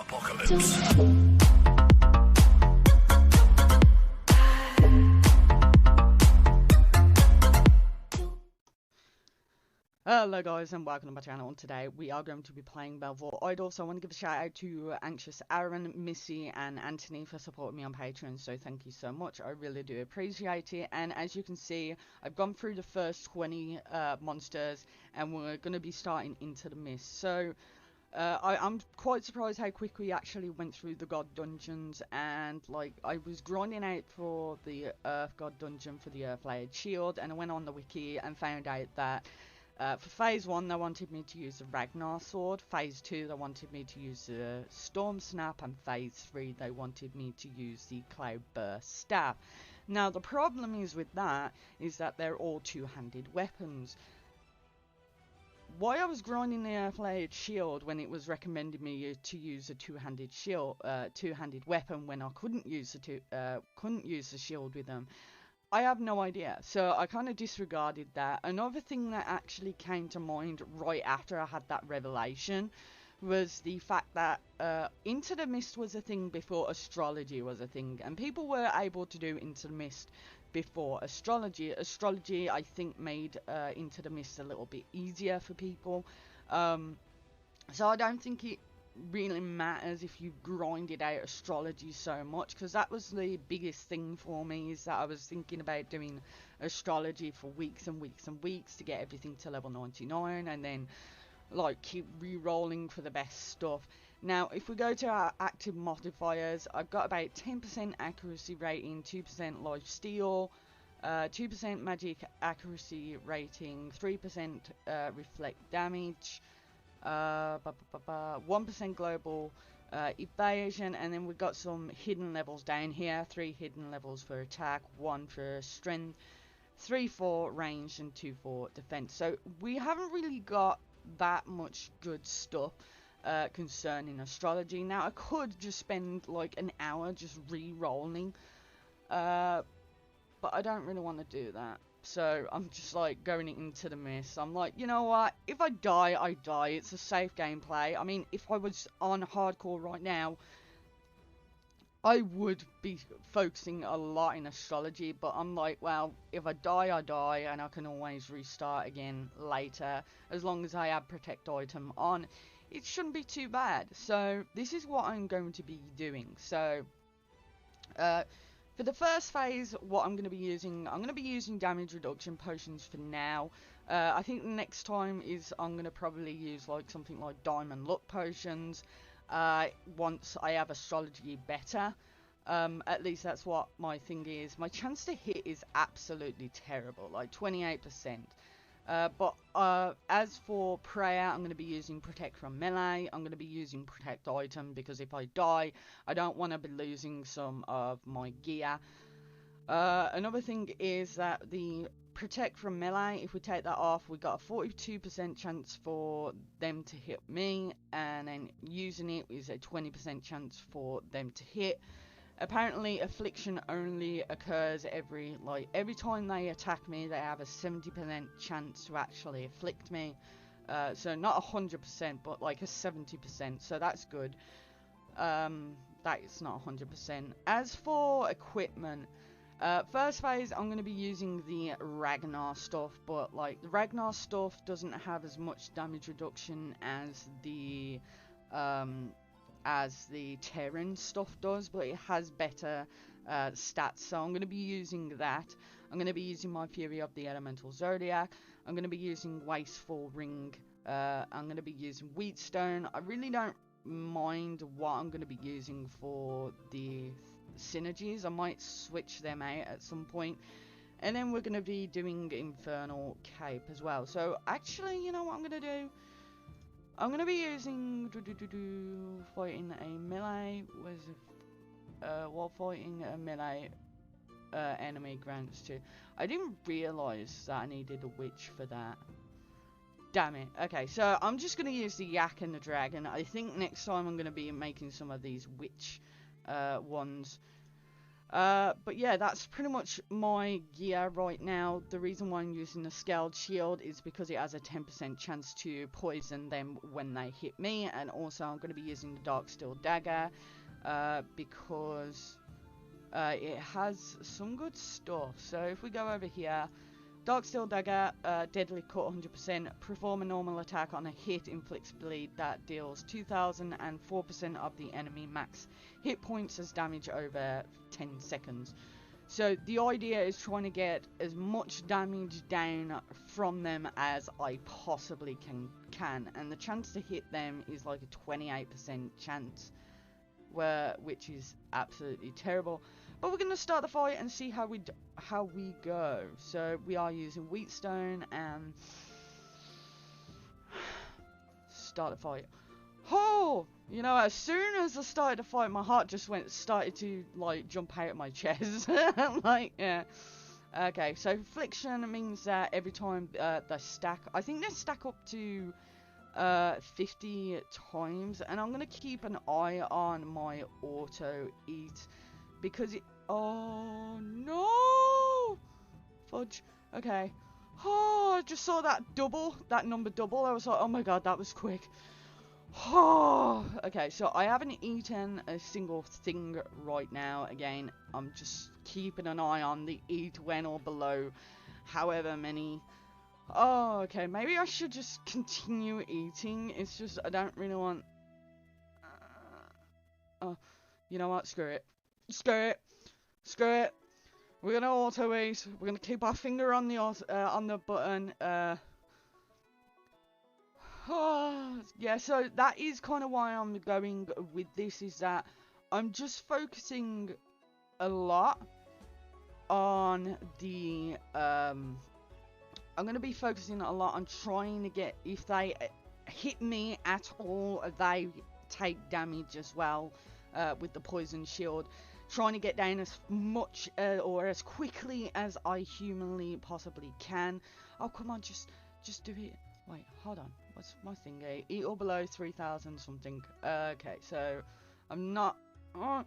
Apocalypse. Hello guys and welcome to my channel, and today we are going to be playing Melvor. I'd also want to give a shout out to Anxious Aaron, Missy and Anthony for supporting me on Patreon, so thank you so much, I really do appreciate it. And as you can see, I've gone through the first 20 monsters and we're going to be starting Into the Mist. So I'm quite surprised how quick we actually went through the God dungeons, and like I was grinding out for the Earth God dungeon for the Earth Layered Shield, and I went on the wiki and found out that for phase 1 they wanted me to use the Ragnar sword, phase 2 they wanted me to use the Storm Snap, and phase 3 they wanted me to use the Cloud Burst staff. Now the problem is with that is that they're all two-handed weapons. Why I was grinding the Earth Layered Shield when it was recommending me to use a two-handed shield, two-handed weapon, when I couldn't use the shield with them, I have no idea. So I kind of disregarded that. Another thing that actually came to mind right after I had that revelation was the fact that Into the Mist was a thing before astrology was a thing, and people were able to do Into the Mist before astrology. Astrology, I think, made Into the Mist a little bit easier for people. So I don't think it really matters if you grinded out astrology so much, because that was the biggest thing for me, is that I was thinking about doing astrology for weeks and weeks and weeks to get everything to level 99 and then like keep re-rolling for the best stuff. Now if we go to our active modifiers, I've got about 10% accuracy rating, 2% life steal, 2% magic accuracy rating, 3% reflect damage, 1% global evasion, and then we've got some hidden levels down here. 3 hidden levels for attack, 1 for strength, 3 for range, and 2 for defense. So we haven't really got that much good stuff concerning astrology. Now I could just spend like an hour just re-rolling, but I don't really want to do that. So I'm just like going Into the Mist. I'm like, you know what, if I die, I die. It's a safe gameplay. I mean, if I was on hardcore right now, I would be focusing a lot in astrology, but I'm like, well, if I die, I die, and I can always restart again later. As long as I have protect item on, it shouldn't be too bad. So this is what I'm going to be doing. So for the first phase, what I'm going to be using damage reduction potions for now. I think the next time is I'm going to probably use like something like diamond luck potions once I have astrology better. At least that's what my thing is. My chance to hit is absolutely terrible, like 28%. But as for prayer, I'm going to be using protect from melee. I'm going to be using protect item because if I die, I don't want to be losing some of my gear. Another thing is that the protect from melee, if we take that off, we got a 42% chance for them to hit me, and then using it is a 20% chance for them to hit. Apparently affliction only occurs every time they attack me, they have a 70% chance to actually afflict me. So not 100%, but like a 70%, so that's good. That is not 100%. As for equipment, first phase I'm going to be using the Ragnar stuff, but like the Ragnar stuff doesn't have as much damage reduction as the Terran stuff does, but it has better stats, so I'm going to be using that. I'm going to be using my Fury of the Elemental Zodiac. I'm going to be using Wasteful Ring. I'm going to be using Wheatstone. I really don't mind what I'm going to be using for the synergies. I might switch them out at some point. And then we're going to be doing Infernal Cape as well. So actually, you know what I'm going to do? I'm going to be using fighting a melee while fighting a melee enemy grants too. I didn't realise that I needed a witch for that. Damn it. Okay, so I'm just going to use the yak and the dragon. I think next time I'm going to be making some of these witch ones. But yeah, that's pretty much my gear right now. The reason why I'm using the Scaled Shield is because it has a 10% chance to poison them when they hit me. And also I'm going to be using the Dark Steel Dagger, because it has some good stuff. So if we go over here, Dark Steel Dagger, Deadly Cut 100%, perform a normal attack on a hit, inflicts bleed that deals 2,000 and 4% of the enemy max hit points as damage over 10 seconds. So the idea is trying to get as much damage down from them as I possibly can. And the chance to hit them is like a 28% chance, which is absolutely terrible. But we're going to start the fight and see how we go. So we are using Wheatstone and start the fight. Oh, you know, as soon as I started the fight, my heart just started to like jump out of my chest. Like, yeah. Okay, so Affliction means that every time they stack, I think they stack up to 50 times, and I'm gonna keep an eye on my auto eat. Because it... Oh, no! Fudge. Okay. Oh, I just saw that number double. I was like, oh my god, that was quick. Oh, okay, so I haven't eaten a single thing right now. Again, I'm just keeping an eye on the eat when or below however many. Oh, okay, maybe I should just continue eating. It's just, I don't really want... Oh, you know what? Screw it. Screw it. Screw it. We're gonna auto eat. We're gonna keep our finger on the button. Yeah, so that is kind of why I'm going with this, is that I'm just focusing a lot on the I'm gonna be focusing a lot on trying to get, if they hit me at all, they take damage as well with the poison shield. Trying to get down as much or as quickly as I humanly possibly can. Oh, come on, just do it. Wait, hold on. What's my thing? Eat or below 3,000 something. Okay, so I'm not... Oh,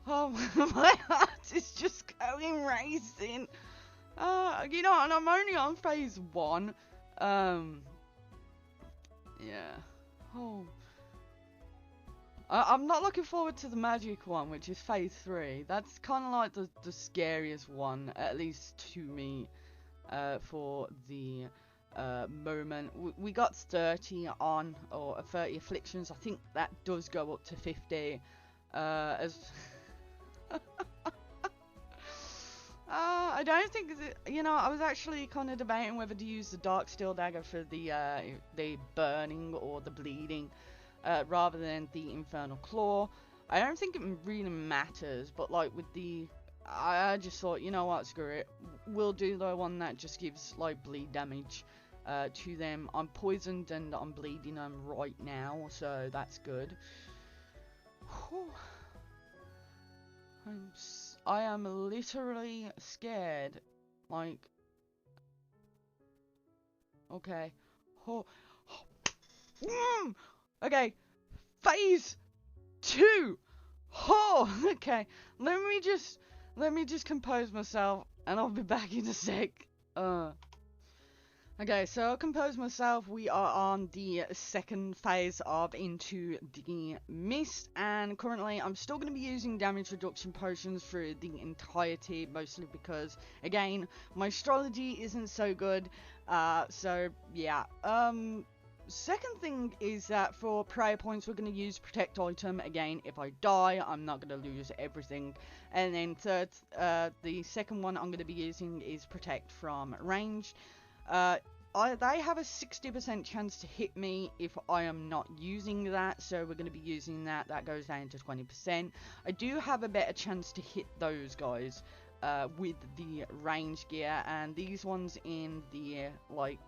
my heart is just going racing. You know, and I'm only on phase 1. Yeah. Oh... I'm not looking forward to the magic one, which is phase 3. That's kind of like the scariest one, at least to me, for the moment. We got 30 on, or 30 afflictions. I think that does go up to 50. I don't think, you know, I was actually kind of debating whether to use the Dark Steel Dagger for the burning or the bleeding. Rather than the Infernal Claw. I don't think it really matters, but like with the... I just thought, you know what, screw it. We'll do the one that just gives like bleed damage to them. I'm poisoned and I'm bleeding them right now, so that's good. Whew. I am literally scared. Like... Okay. Oh. Okay, phase 2. Oh, okay. Let me just compose myself, and I'll be back in a sec. Okay, so I'll compose myself. We are on the second phase of Into the Mist, and currently I'm still going to be using damage reduction potions for the entirety, mostly because, again, my astrology isn't so good. So yeah. Second thing is that for prayer points, we're going to use protect item. Again, if I die, I'm not going to lose everything. And then third, the second one I'm going to be using is protect from range. They have a 60% chance to hit me if I am not using that, so we're going to be using that. That goes down to 20%. I do have a better chance to hit those guys with the range gear, and these ones in the like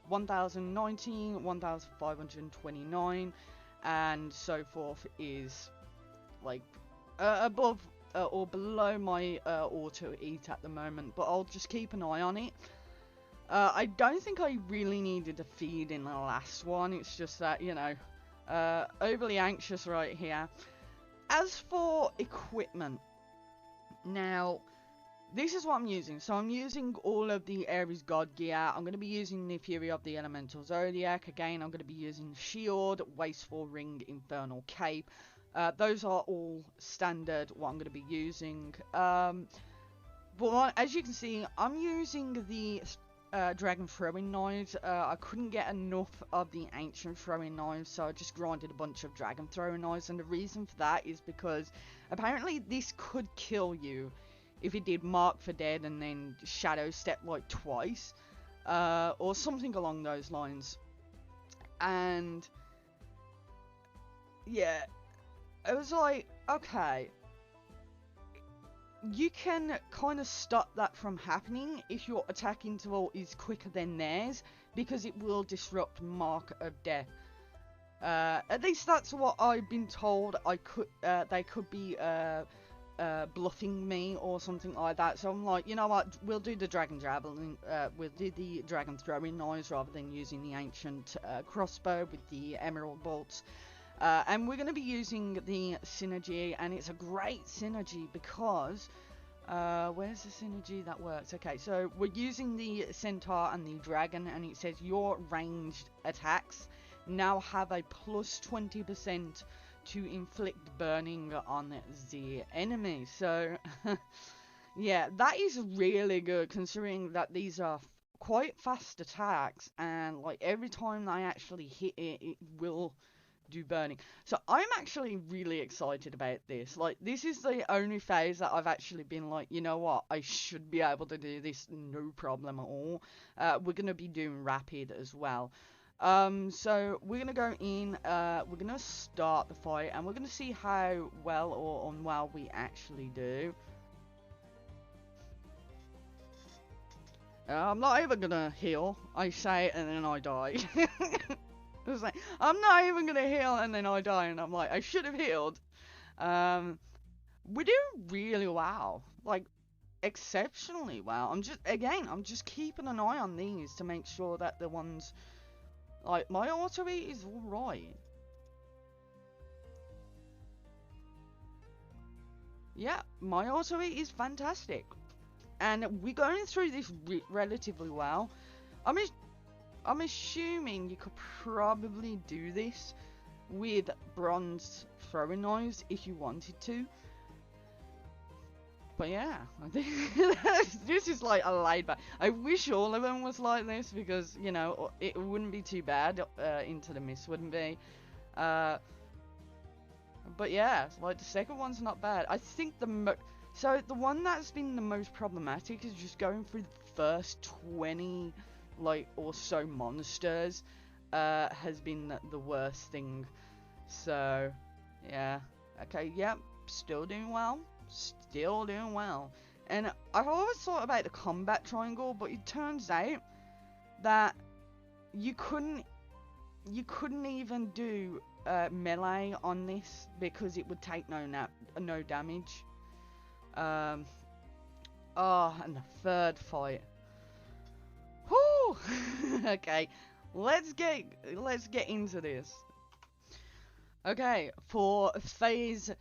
1019, 1529 and so forth is like above or below my auto eat at the moment, but I'll just keep an eye on it. I don't think I really needed a feed in the last one. It's just that, you know, overly anxious right here. as for equipment, now, this is what I'm using. So I'm using all of the Ares God gear. I'm going to be using the Fury of the Elemental Zodiac. Again, I'm going to be using Shield, Wasteful Ring, Infernal Cape. Those are all standard what I'm going to be using. But as you can see, I'm using the Dragon Throwing Knives. I couldn't get enough of the Ancient Throwing Knives, so I just grinded a bunch of Dragon Throwing Knives. And the reason for that is because apparently this could kill you if it did Mark for Dead and then Shadow Step like twice, or something along those lines. And yeah, it was like, okay, you can kind of stop that from happening if your attack interval is quicker than theirs, because it will disrupt Mark of Death. At least that's what I've been told. They could be bluffing me or something like that. So I'm like, you know what? We'll do the Dragon Javelin. We'll do the Dragon Throwing Knives rather than using the Ancient Crossbow with the Emerald Bolts. And we're going to be using the synergy, and it's a great synergy because where's the synergy that works? Okay, so we're using the Centaur and the Dragon, and it says your ranged attacks now have a plus 20% to inflict burning on the enemy. So yeah, that is really good, considering that these are quite fast attacks, and like every time I actually hit it, it will do burning. So I'm actually really excited about this. Like, this is the only phase that I've actually been like, you know what, I should be able to do this no problem at all. We're going to be doing rapid as well. So we're going to go in, we're going to start the fight, and we're going to see how well or unwell we actually do. I'm not even going to heal. I say it and then I die. It was like, I'm not even going to heal, and then I die, and I'm like, I should have healed. We do really well. Like, exceptionally well. I'm just keeping an eye on these to make sure that the ones, like, my auto E is alright. Yeah, my auto E is fantastic. And we're going through this relatively well. I'm assuming you could probably do this with bronze throwing knives if you wanted to. But yeah, I think this is like a laid back. I wish all of them was like this, because, you know, it wouldn't be too bad. Into the Mist wouldn't be. But yeah, like the second one's not bad. I think so the one that's been the most problematic is just going through the first 20 like or so monsters has been the worst thing. So yeah, okay, yep, still doing well, and I've always thought about the combat triangle, but it turns out that you couldn't even do melee on this because it would take no damage. Oh, and the third fight. Whoo! Okay, let's get into this. Okay, for phase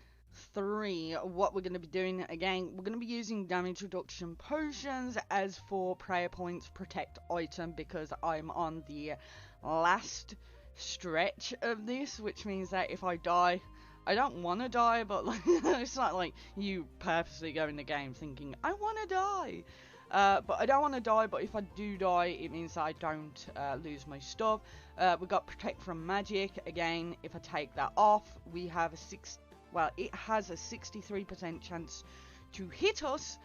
3, what we're going to be doing, again, we're going to be using damage reduction potions. As for prayer points, protect item, because I'm on the last stretch of this, which means that if I die, I don't want to die, but like, it's not like you purposely go in the game thinking, I want to die. But I don't want to die, but if I do die, it means that I don't lose my stuff. We've got Protect from Magic. Again, if I take that off, we have it has a 63% chance to hit us.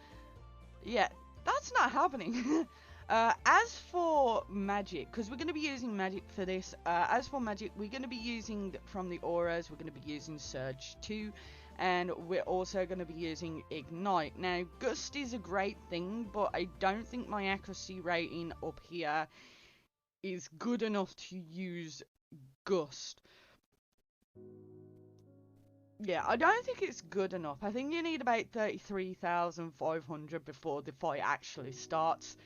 Yeah, that's not happening. As for magic, because we're going to be using magic for this, as for magic, we're going to be using from the auras, we're going to be using Surge 2, and we're also going to be using Ignite. Now, Gust is a great thing, but I don't think my accuracy rating up here is good enough to use Gust. Yeah, I don't think it's good enough. I think you need about 33,500 before the fight actually starts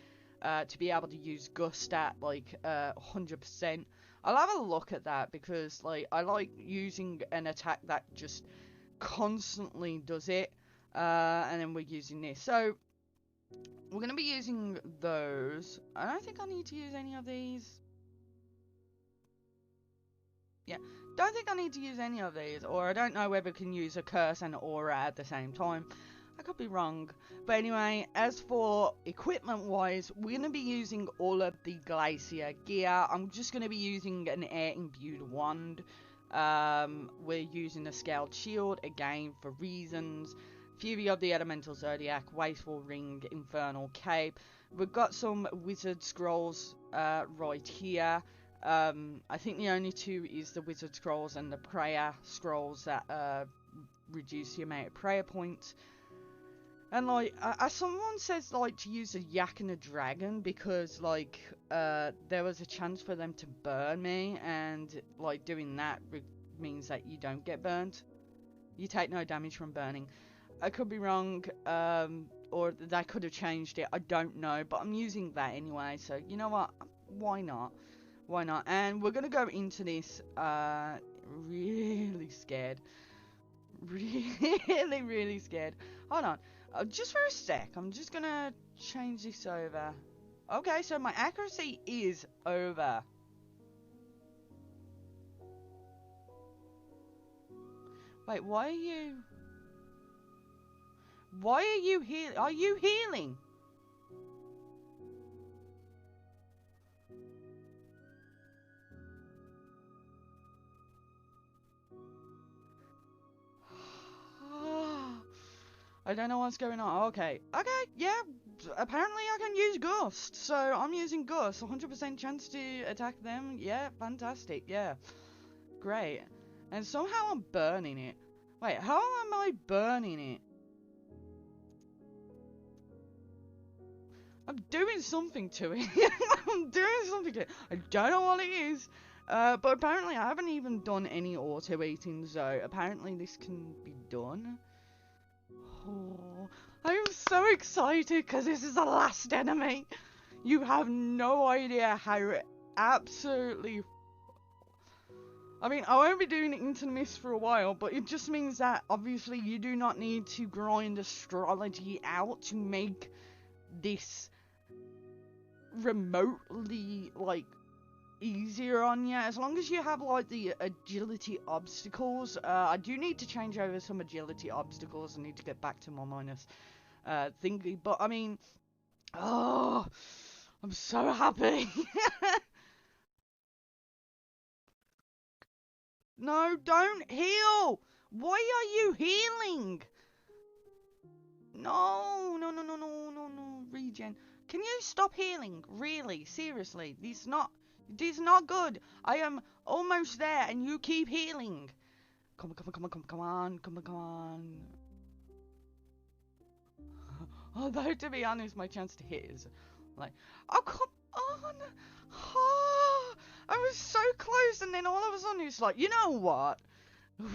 to be able to use Gust at like 100%. I'll have a look at that, because like I like using an attack that just constantly does it. And then we're using this. So we're going to be using those. I don't think I need to use any of these. Yeah, don't think I need to use any of these. Or I don't know whether we can use a curse and aura at the same time. I could be wrong. But anyway, as for equipment wise, we're going to be using all of the glacier gear. I'm just going to be using an air imbued wand. We're using a scaled shield, again for reasons. Fury of the Elemental Zodiac, Wasteful Ring, Infernal Cape. We've got some Wizard Scrolls right here. I think the only two is the Wizard Scrolls and the Prayer Scrolls that reduce the amount of prayer points. And like, someone says like to use a yak and a dragon because like there was a chance for them to burn me, and like doing that means that you don't get burnt. You take no damage from burning. I could be wrong, or they could have changed it. I don't know, but I'm using that anyway. So you know what? Why not? Why not? And we're gonna go into this really scared. Really scared. Hold on. Just for a sec, I'm just gonna change this over. Okay, so my accuracy is over. Wait, why are you... Why are you healing? Are you healing? I don't know what's going on. Okay, yeah. Apparently I can use Gust, so I'm using Gust. 100% chance to attack them. Yeah, fantastic. Yeah, great. And somehow I'm burning it. Wait, how am I burning it? I'm doing something to it. I'm doing something to it. I don't know what it is. But apparently I haven't even done any auto eating, so apparently this can be done. Oh, I'm so excited because this is the last enemy. You have no idea how absolutely... I mean, I won't be doing it into the mist for a while, but it just means that obviously you do not need to grind astrology out to make this remotely, like, easier on you. As long as you have, like, the agility obstacles. I do need to change over some agility obstacles. I need to get back to my minus thingy. But, I mean, oh, I'm so happy. No, don't heal. Why are you healing? No, regen. Can you stop healing? Really, seriously, this is not good. I am almost there, and you keep healing. Come on. Although, to be honest, my chance to hit is like, oh, come on. Oh, I was so close, and then all of a sudden it's like, you know what?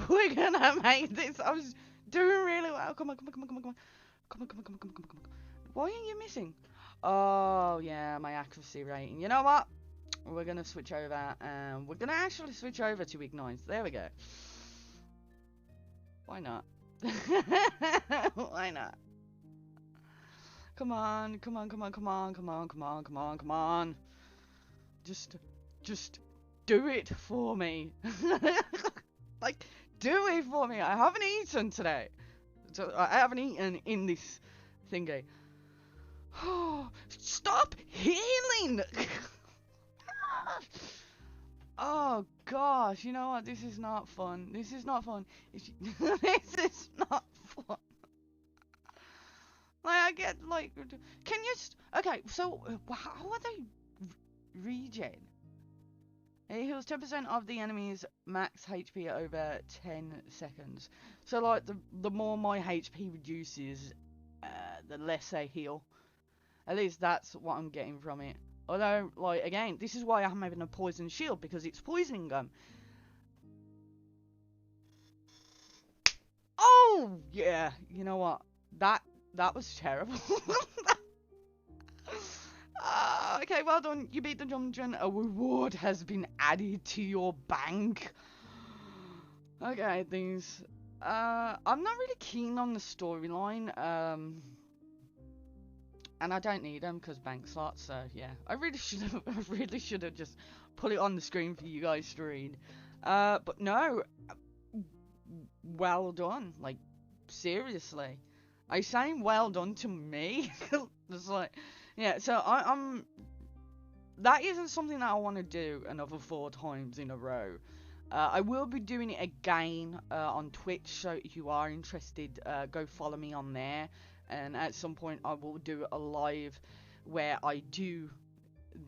We're gonna make this. I was doing really well. Come on. Why are you missing? Oh, yeah, my accuracy rating. You know what? We're going to switch over, and we're going to actually switch over to Ignite. There we go. Why not? Why not? Come on. Just do it for me. Like, do it for me. I haven't eaten today. So I haven't eaten in this thingy. Stop healing! Oh gosh, you know what? This is not fun. This is not fun. This is not fun. Like, I get, like, can you... Okay, so, how are they regen? It heals 10% of the enemy's max HP over 10 seconds. So, like, the more my HP reduces, the less they heal. At least that's what I'm getting from it. Although, like, again, this is why I'm having a poison shield, because it's poisoning them. Oh, yeah, you know what? That was terrible. Okay, well done. You beat the dungeon. A reward has been added to your bank. Okay, these I'm not really keen on the storyline. And I don't need them because bank slots. So yeah, I really should have. I really should have just put it on the screen for you guys to read. But no, well done. Like seriously, are you saying well done to me? It's like, yeah. So I'm. That isn't something that I want to do another 4 times in a row. I will be doing it again on Twitch, so if you are interested, go follow me on there. And at some point, I will do a live where I do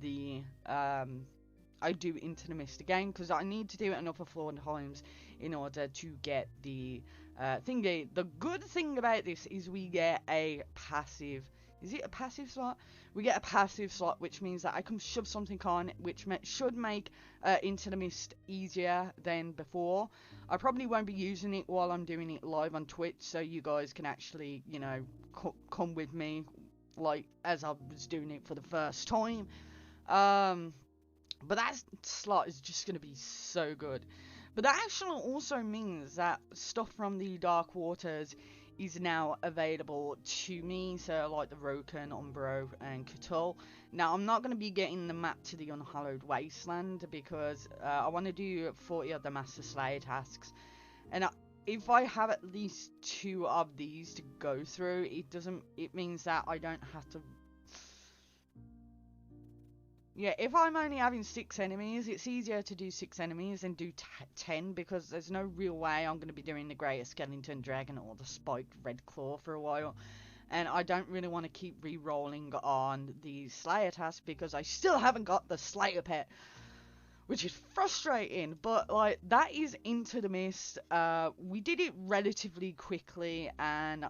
the I do Into the Mist again, because I need to do it another 4 times in order to get the thingy. The good thing about this is we get a passive. Is it a passive slot? We get a passive slot, which means that I can shove something on, which should make Into the Mist easier than before. I probably won't be using it while I'm doing it live on Twitch, so you guys can actually, you know, come with me, like, as I was doing it for the first time. But that slot is just going to be so good. But that actually also means that stuff from the Dark Waters is now available to me, so like the Roken, Umbro, and Cthulhu. Now, I'm not going to be getting the map to the Unhallowed Wasteland because I want to do 40 of the Master Slayer tasks. And if I have at least 2 of these to go through, it means that I don't have to. Yeah, if I'm only having 6 enemies, it's easier to do 6 enemies than do 10, because there's no real way I'm going to be doing the Greater Skeleton Dragon or the Spiked Red Claw for a while. And I don't really want to keep re-rolling on the Slayer task because I still haven't got the Slayer pet, which is frustrating. But like, that is Into the Mist. We did it relatively quickly, and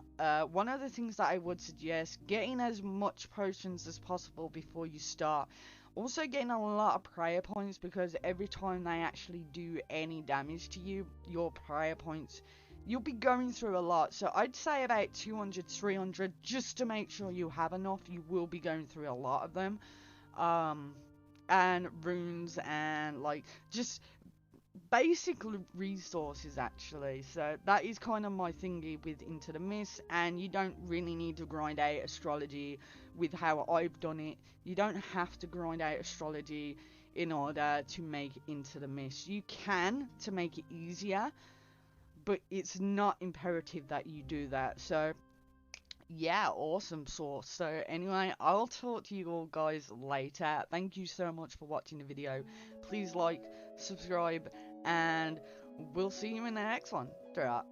one of the things that I would suggest, getting as much potions as possible before you start. Also getting a lot of prayer points, because every time they actually do any damage to you, your prayer points, you'll be going through a lot. So I'd say about 200, 300, just to make sure you have enough. You will be going through a lot of them. And runes and like just basic resources actually. So that is kind of my thingy with Into the Mist, and you don't really need to grind out astrology with how I've done it. You don't have to grind out astrology in order to make Into the Mist. You can, to make it easier, but it's not imperative that you do that. So yeah, awesome sauce. So anyway, I'll talk to you all guys later. Thank you so much for watching the video. Please like, subscribe, and we'll see you in the next one. Ta-ra.